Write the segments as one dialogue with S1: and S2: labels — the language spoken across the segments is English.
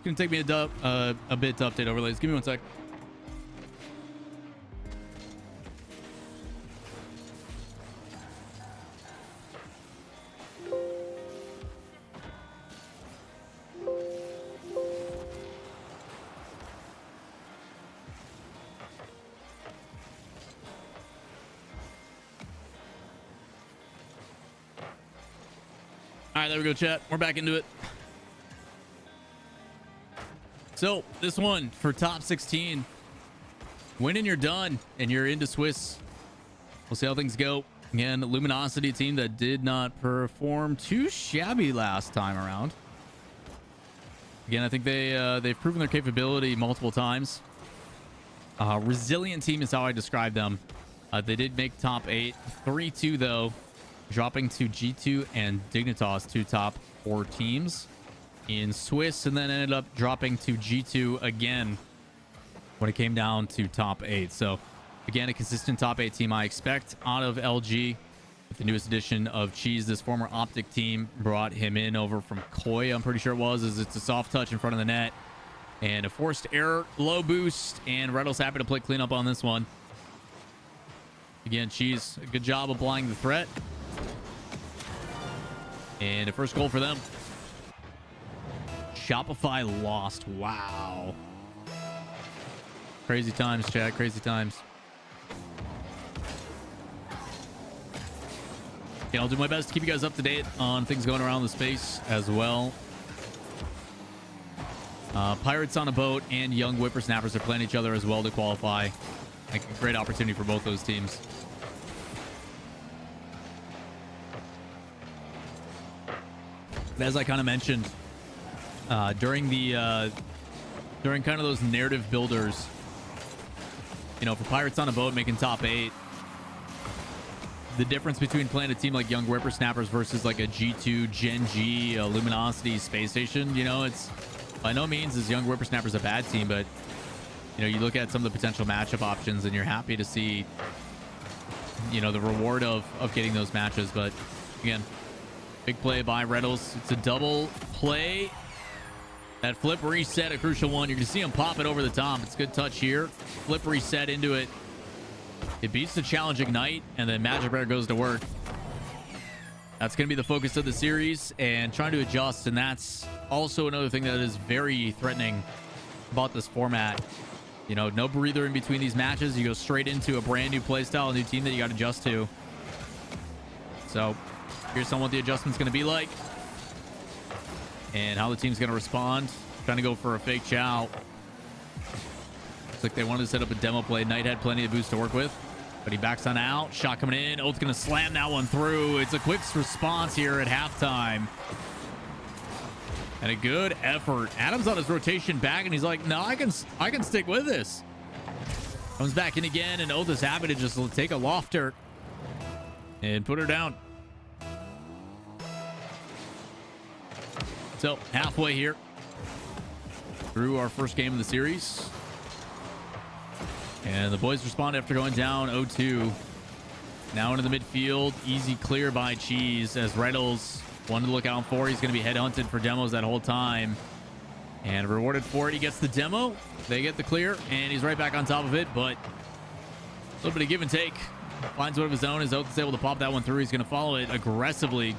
S1: going to take me a bit to update overlays. Give me one sec. All right, there we go, chat. We're back into it. So this one for top 16, win and you're done, and you're into Swiss. We'll see how things go. Again, Luminosity team that did not perform too shabby last time around. Again, I think they've proven their capability multiple times. Resilient team is how I describe them. They did make top 8, 3-2 though, dropping to G2 and Dignitas, 2 top 4 teams in Swiss, and then ended up dropping to G2 again when it came down to top 8. So again, a consistent top 8 team I expect out of LG with the newest addition of Cheese. This former Optic team brought him in over from Koi, I'm pretty sure it was, as it's a soft touch in front of the net and a forced error, low boost, and Reddle's happy to play cleanup on this one. Again, Cheese, a good job applying the threat. And a first goal for them. Shopify lost. Wow. Crazy times, chat. Crazy times. Yeah, I'll do my best to keep you guys up to date on things going around the space as well. Pirates on a boat and young whippersnappers are playing each other as well to qualify. Like a great opportunity for both those teams. As I kind of mentioned, during kind of those narrative builders, you know, for Pirates on a boat making top 8, the difference between playing a team like Young Whippersnappers versus like a G2, Gen G, a Luminosity space station, you know, it's by no means is Young Whippersnappers a bad team, but you know, you look at some of the potential matchup options and you're happy to see, you know, the reward of getting those matches. But again, big play by Reddles. It's a double play. That flip reset, a crucial one. You're going to see him pop it over the top. It's a good touch here. Flip reset into it. It beats the challenge ignite, and then Magic Bear goes to work. That's going to be the focus of the series and trying to adjust. And that's also another thing that is very threatening about this format. You know, no breather in between these matches. You go straight into a brand new playstyle, a new team that you got to adjust to. So here's what the adjustment's going to be like and how the team's going to respond. Trying to go for a fake chow. Looks like they wanted to set up a demo play. Knight had plenty of boost to work with, but he backs on out. Shot coming in. Oath's going to slam that one through. It's a quick response here at halftime. And a good effort. Adam's on his rotation back, and he's like, no, I can stick with this. Comes back in again, and Oath is happy to just take a lofter and put her down. So halfway here through our first game of the series. And the boys respond after going down 0-2. Now into the midfield. Easy clear by Cheese as Reynolds one to look out for. He's going to be headhunted for demos that whole time. And rewarded for it. He gets the demo. They get the clear. And he's right back on top of it. But a little bit of give and take. Finds one of his own. As Oath is able to pop that one through. He's going to follow it aggressively.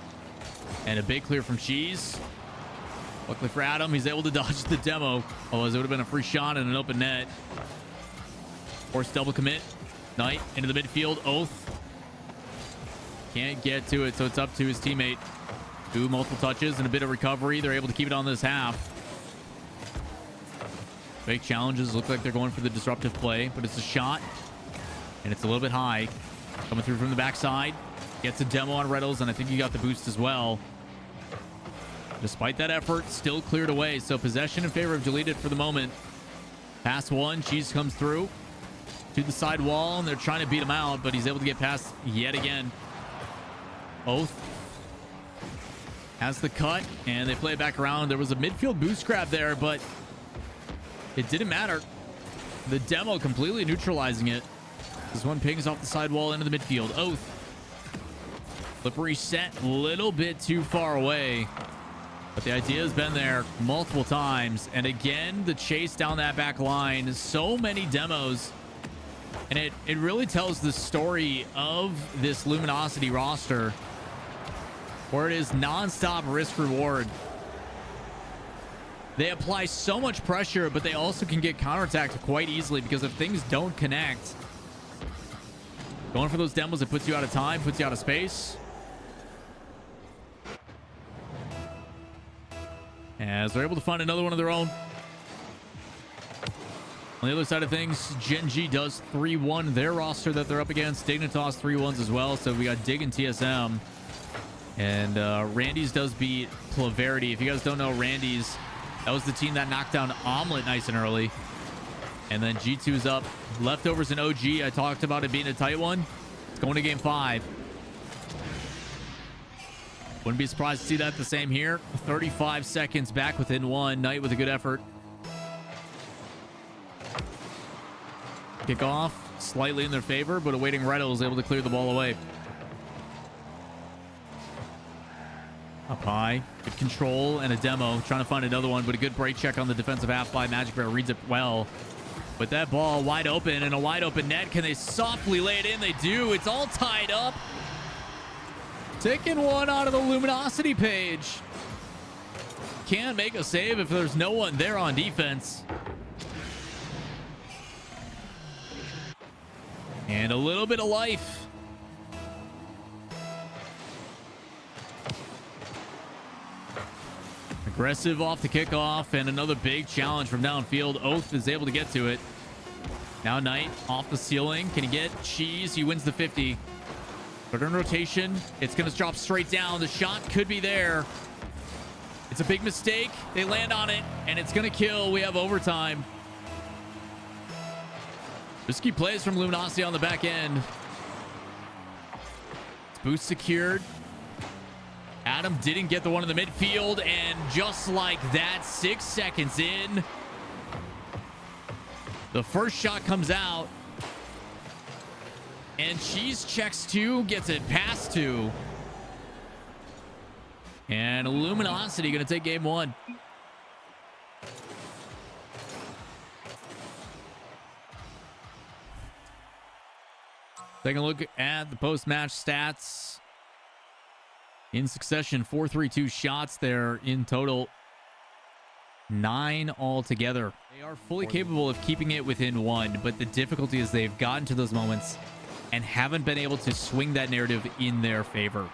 S1: And a big clear from Cheese. Luckily for Adam, he's able to dodge the demo. Otherwise, it would have been a free shot and an open net. Forced double commit. Knight into the midfield. Oath can't get to it, so it's up to his teammate. Do multiple touches and a bit of recovery. They're able to keep it on this half. Fake challenges look like they're going for the disruptive play, but it's a shot, and it's a little bit high. Coming through from the backside. Gets a demo on Reddles, and I think he got the boost as well. Despite that effort, still cleared away. So possession in favor of Deleted for the moment. Pass one. Cheese comes through to the side wall, and they're trying to beat him out, but he's able to get past yet again. Oath has the cut, and they play it back around. There was a midfield boost grab there, but it didn't matter. The demo completely neutralizing it. This one pings off the side wall into the midfield. Oath. Flip reset, a little bit too far away. But the idea has been there multiple times. And again, the chase down that back line. So many demos. And it really tells the story of this Luminosity roster, where it is nonstop risk reward. They apply so much pressure, but they also can get counterattacked quite easily, because if things don't connect, going for those demos, it puts you out of time, puts you out of space. As they're able to find another one of their own. On the other side of things, Gen G does 3-1 their roster that they're up against. Dignitas 3-1s as well. So we got Dig and TSM. And Randy's does beat Claverity. If you guys don't know Randy's, that was the team that knocked down Omelet nice and early. And then G2's up. Leftovers and OG. I talked about it being a tight one. It's going to game 5. Wouldn't be surprised to see that the same here. 35 seconds back within one. Knight with a good effort. Kickoff slightly in their favor, but awaiting Redo is able to clear the ball away. Up high, good control and a demo. Trying to find another one, but a good break check on the defensive half by Magic Bear. Reads it well. With that ball wide open and a wide open net, can they softly lay it in? They do. It's all tied up. Taking one out of the Luminosity page. Can't make a save if there's no one there on defense. And a little bit of life. Aggressive off the kickoff, and another big challenge from downfield. Oath is able to get to it. Now Knight off the ceiling. Can he get Cheese? He wins the 50. But in rotation, it's going to drop straight down. The shot could be there. It's a big mistake. They land on it, and it's going to kill. We have overtime. Risky plays from Luminosity on the back end. It's boost secured. Adam didn't get the one in the midfield, and just like that, 6 seconds in, the first shot comes out, and Cheese checks 2, gets it past 2. And Luminosity going to take game 1. Taking a look at the post-match stats. In succession, 4-3-2 shots there in total. 9 altogether. They are fully capable of keeping it within 1, but the difficulty is they've gotten to those moments and haven't been able to swing that narrative in their favor.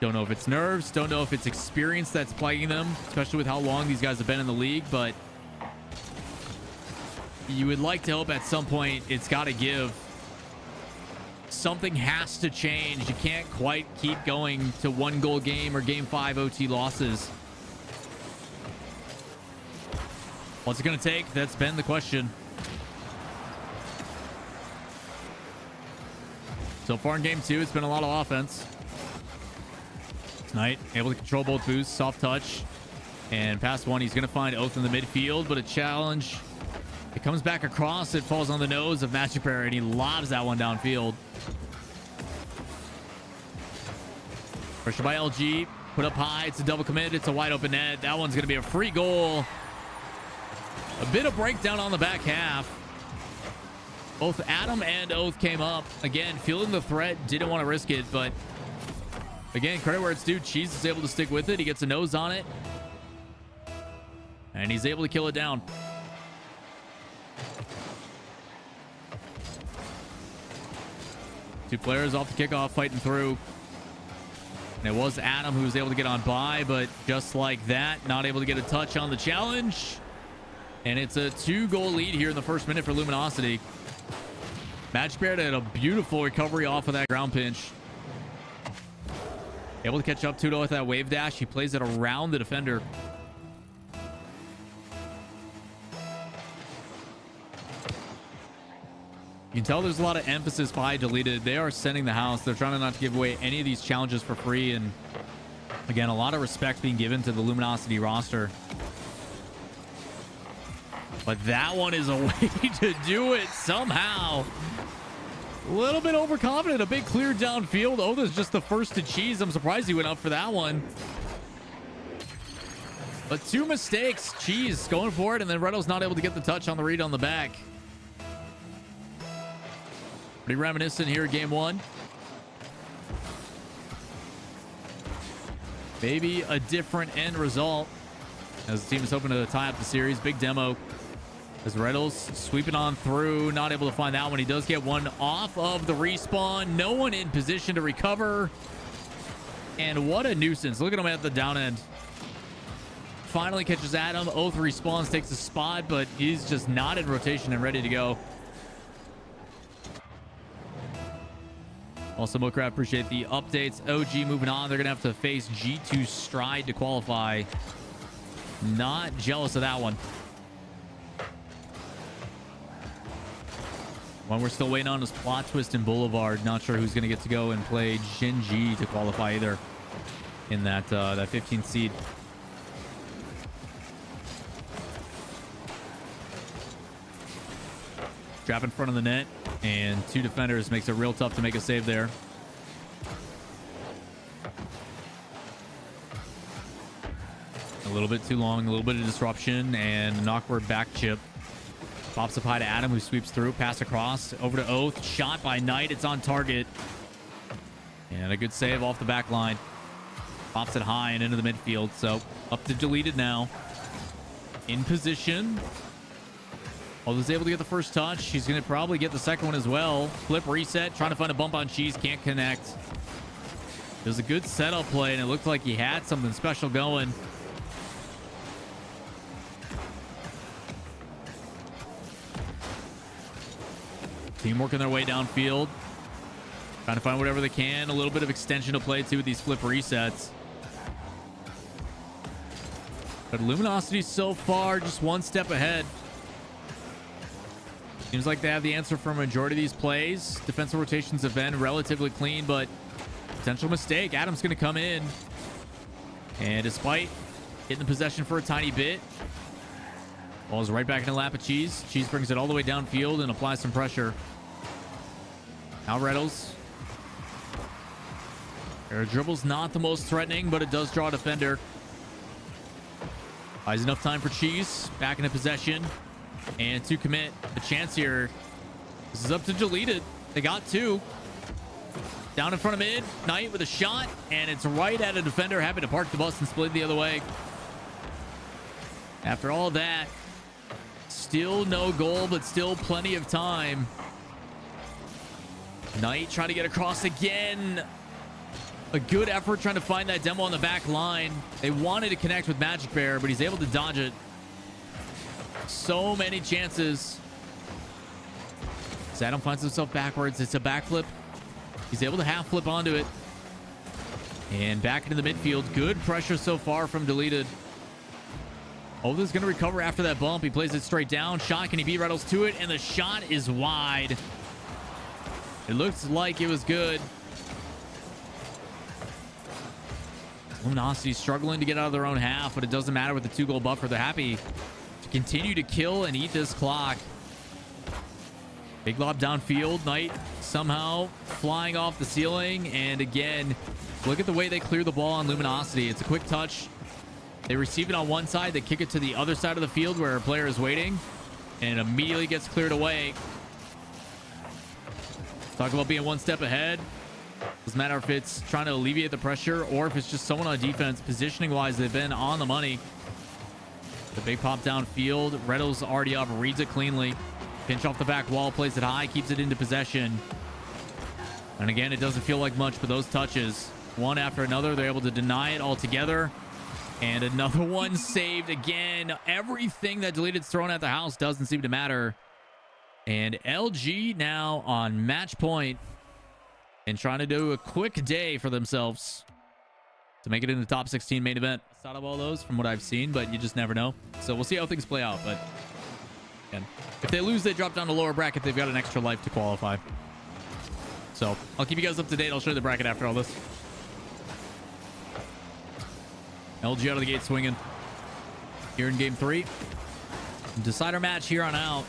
S1: Don't know if it's nerves, don't know if it's experience that's plaguing them, especially with how long these guys have been in the league, but you would like to hope at some point it's got to give. Something has to change. You can't quite keep going to 1-goal game or game 5 OT losses. What's it going to take? That's been the question. So far in game 2, it's been a lot of offense. Knight able to control both boosts, soft touch, and past one. He's going to find Oath in the midfield, but a challenge. It comes back across. It falls on the nose of Magic Bear, and he lobs that one downfield. Pressure by LG. Put up high. It's a double commit. It's a wide open net. That one's going to be a free goal. A bit of breakdown on the back half. Both Adam and Oath came up. Again, feeling the threat. Didn't want to risk it, but again, credit where it's due. Cheese is able to stick with it. He gets a nose on it. And he's able to kill it down. Two players off the kickoff fighting through. And it was Adam who was able to get on by, but just like that, not able to get a touch on the challenge. And it's a 2-goal lead here in the first minute for Luminosity. Magic Bear had a beautiful recovery off of that ground pinch. Able to catch up to it with that wave dash. He plays it around the defender. You can tell there's a lot of emphasis behind deleted. They are sending the house. They're trying not to give away any of these challenges for free. And again, a lot of respect being given to the Luminosity roster. But that one is a way to do it somehow. A little bit overconfident. A big clear downfield. Oath is just the first to cheese. I'm surprised he went up for that one. But 2 mistakes. Cheese going for it, and then Redo's not able to get the touch on the read on the back. Pretty reminiscent here, game 1. Maybe a different end result as the team is hoping to tie up the series. Big demo as Reynolds sweeping on through, not able to find that one. He does get one off of the respawn. No one in position to recover. And what a nuisance. Look at him at the down end. Finally catches Adam. Oath respawns, takes a spot, but he's just not in rotation and ready to go. Also, Mokra, appreciate the updates. OG moving on. They're going to have to face G2 Stride to qualify. Not jealous of that one. One we're still waiting on is Plot Twist and Boulevard. Not sure who's going to get to go and play Gen G to qualify either in that 15th seed. Trap in front of the net, and 2 defenders makes it real tough to make a save there. A little bit too long, a little bit of disruption, and an awkward back chip. Pops up high to Adam, who sweeps through, pass across, over to Oath. Shot by Knight, it's on target. And a good save off the back line. Pops it high and into the midfield, so up to deleted now. In position. Although able to get the first touch, he's going to probably get the second one as well. Flip reset, trying to find a bump on Cheese, can't connect. It was a good setup play, and it looked like he had something special going. Team working their way downfield. Trying to find whatever they can. A little bit of extension to play, too, with these flip resets. But Luminosity so far just one step ahead. Seems like they have the answer for a majority of these plays. Defensive rotations have been relatively clean, but potential mistake. Adam's going to come in. And despite getting the possession for a tiny bit, ball's right back in the lap of Cheese. Cheese brings it all the way downfield and applies some pressure. Now Reynolds. Air dribble's not the most threatening, but it does draw a defender. Buys enough time for Cheese. Back into possession. And to commit a chance here. This is up to deleted. They got 2. Down in front of mid. Knight with a shot. And it's right at a defender. Happy to park the bus and split the other way. After all that, still no goal, but still plenty of time. Knight trying to get across again. A good effort trying to find that demo on the back line. They wanted to connect with Magic Bear, but he's able to dodge it. So many chances. As Adam finds himself backwards. It's a backflip. He's able to half flip onto it. And back into the midfield. Good pressure so far from deleted. Oldham's going to recover after that bump. He plays it straight down. Shot. Can he beat Reynolds to it? And the shot is wide. It looks like it was good. Luminosity struggling to get out of their own half, but it doesn't matter with the 2-goal buffer. They're happy to continue to kill and eat this clock. Big lob downfield. Knight somehow flying off the ceiling. And again, look at the way they clear the ball on Luminosity. It's a quick touch. They receive it on one side. They kick it to the other side of the field where a player is waiting. And it immediately gets cleared away. Talk about being one step ahead. Doesn't matter if it's trying to alleviate the pressure or if it's just someone on defense. Positioning wise, they've been on the money. The big pop downfield. Reynolds already up, reads it cleanly. Pinch off the back wall, plays it high, keeps it into possession. And again, it doesn't feel like much, but those touches, one after another, they're able to deny it altogether. And another one saved again. Everything that Deleted's thrown at the house doesn't seem to matter. And LG now on match point and trying to do a quick day for themselves to make it in the top 16 main event. Out of all those from what I've seen, but you just never know. So we'll see how things play out. But again, if they lose, they drop down to lower bracket. They've got an extra life to qualify. So I'll keep you guys up to date. I'll show you the bracket after all this. LG out of the gate swinging here in game 3. Decider match here on out.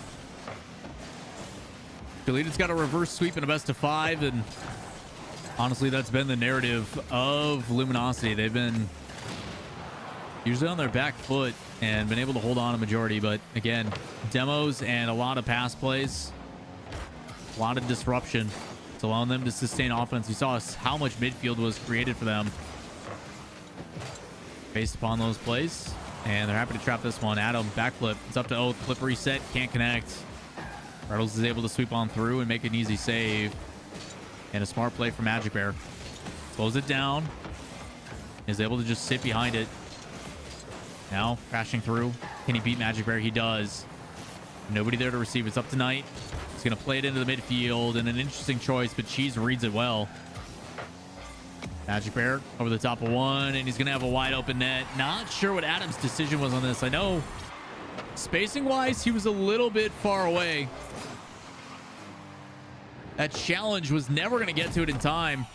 S1: Deleted's got a reverse sweep and a best of 5, and honestly, that's been the narrative of Luminosity. They've been usually on their back foot and been able to hold on a majority. But again, demos and a lot of pass plays, a lot of disruption. It's allowing them to sustain offense. You saw how much midfield was created for them based upon those plays. And they're happy to trap this one. Adam, backflip. It's up to Oath. Flip reset. Can't connect. Reynolds is able to sweep on through and make an easy save. And a smart play for Magic Bear. Slows it down. Is able to just sit behind it. Now crashing through. Can he beat Magic Bear? He does. Nobody there to receive. It's up to Knight. He's going to play it into the midfield. And an interesting choice, but Cheese reads it well. Magic Bear over the top of one, and he's going to have a wide open net. Not sure what Adam's decision was on this. I know spacing-wise, he was a little bit far away. That challenge was never going to get to it in time.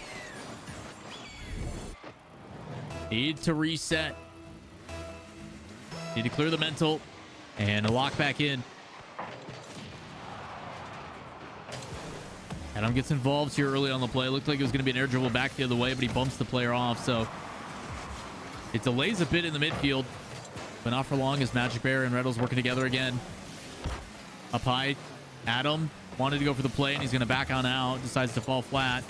S1: Need to reset. Need to clear the mental and lock back in. Adam gets involved here early on the play. Looked like it was going to be an air dribble back the other way, but he bumps the player off. So it delays a bit in the midfield, but not for long as Magic Bear and Reddles working together again. Up high, Adam wanted to go for the play, and he's going to back on out. Decides to fall flat.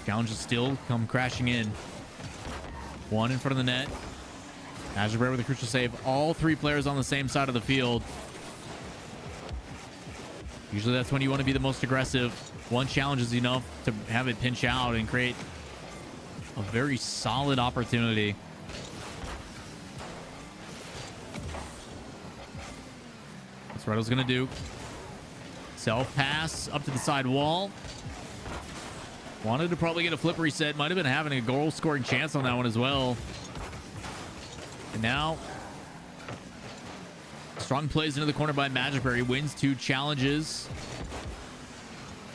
S1: Challenges still come crashing in. One in front of the net. Magic Bear with a crucial save. All three players on the same side of the field. Usually that's when you want to be the most aggressive. One challenge is enough to have it pinch out and create a very solid opportunity. That's what I was going to do. Self pass up to the side wall. Wanted to probably get a flip reset. Might have been having a goal scoring chance on that one as well. And now strong plays into the corner by Magic Bear. He wins 2 challenges.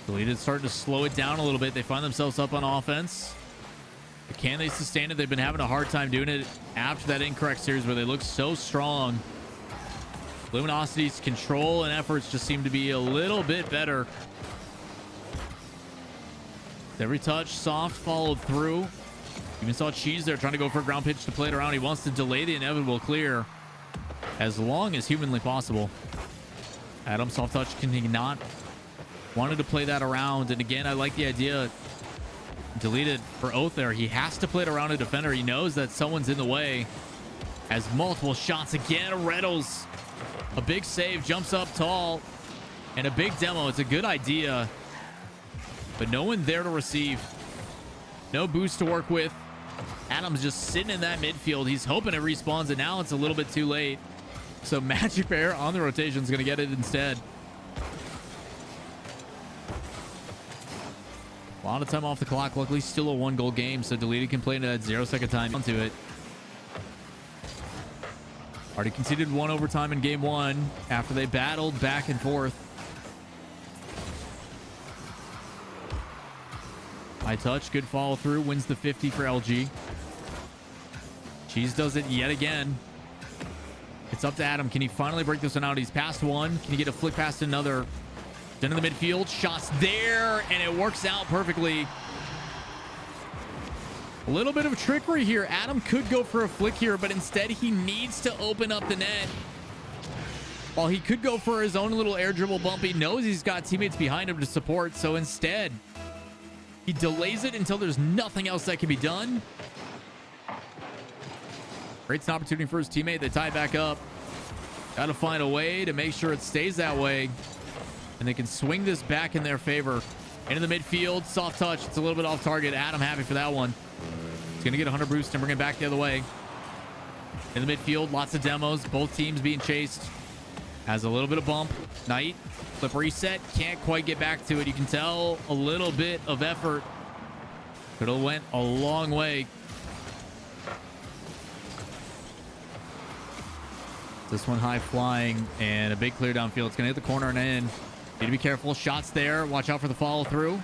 S1: Deleted starting to slow it down a little bit. They find themselves up on offense. But can they sustain it? They've been having a hard time doing it after that incorrect series where they look so strong. Luminosity's control and efforts just seem to be a little bit better. Every touch, soft, followed through. Even saw Cheese there trying to go for a ground pitch to play it around. He wants to delay the inevitable clear as long as humanly possible. Adam soft touch cannot. Wanted to play that around. And again, I like the idea. Deleted for Oath there. He has to play it around a defender. He knows that someone's in the way. Has multiple shots again. Reddles. A big save. Jumps up tall. And a big demo. It's a good idea. But no one there to receive. No boost to work with. Adam's just sitting in that midfield. He's hoping it respawns, and now it's a little bit too late. So Magic Bear on the rotation is going to get it instead. A lot of time off the clock. Luckily, still a 1-goal game, so Deleted can play into that 0-second time onto it. Already conceded 1 overtime in game 1 after they battled back and forth. High touch, good follow through, wins the 50 for LG. Cheese does it yet again. It's up to Adam. Can he finally break this one out? He's past one. Can he get a flick past another? Done in the midfield. Shots there, and it works out perfectly. A little bit of trickery here. Adam could go for a flick here, but instead he needs to open up the net. While he could go for his own little air dribble bump, he knows he's got teammates behind him to support, so instead he delays it until there's nothing else that can be done. Creates an opportunity for his teammate. They tie back up. Got to find a way to make sure it stays that way. And they can swing this back in their favor. Into the midfield. Soft touch. It's a little bit off target. Adam happy for that one. He's going to get a 100 boost and bring it back the other way. In the midfield. Lots of demos. Both teams being chased. Has a little bit of bump. Knight. Flip reset. Can't quite get back to it. You can tell a little bit of effort. Could have went a long way. This one high flying and a big clear downfield. It's going to hit the corner and in. Need to be careful. Shots there. Watch out for the follow through.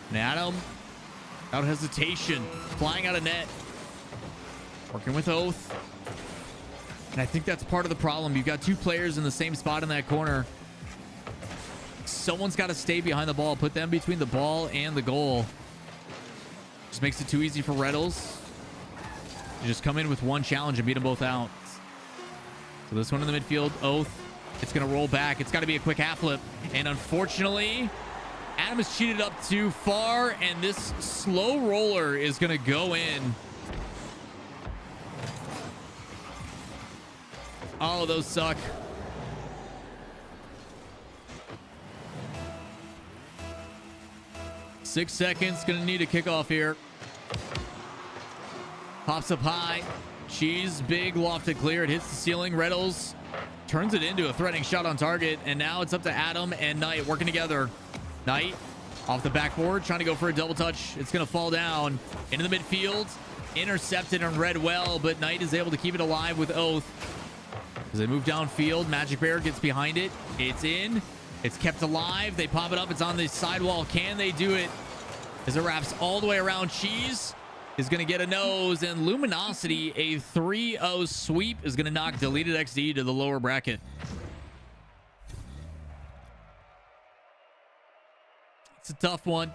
S1: And Adam, without hesitation, flying out of net. Working with Oath. And I think that's part of the problem. You've got 2 players in the same spot in that corner. Someone's got to stay behind the ball. Put them between the ball and the goal. Just makes it too easy for Reddles. to just come in with one challenge and beat them both out. So this one in the midfield, Oath. It's going to roll back. It's got to be a quick half flip. And unfortunately, Adam has cheated up too far, and this slow roller is going to go in. Oh, those suck. Six seconds. Going to need a kickoff here. Pops up high. Cheese, big, lofted clear. It hits the ceiling. Reddles turns it into a threatening shot on target. And now it's up to Adam and Knight working together. Knight off the backboard, trying to go for a double touch. It's going to fall down into the midfield. Intercepted and read well, but Knight is able to keep it alive with Oath. As they move downfield, Magic Bear gets behind it. It's in. It's kept alive. They pop it up. It's on the sidewall. Can they do it? As it wraps all the way around. Cheese is going to get a nose, and Luminosity, a 3-0 sweep, is going to knock Deleted XD to the lower bracket. It's a tough one.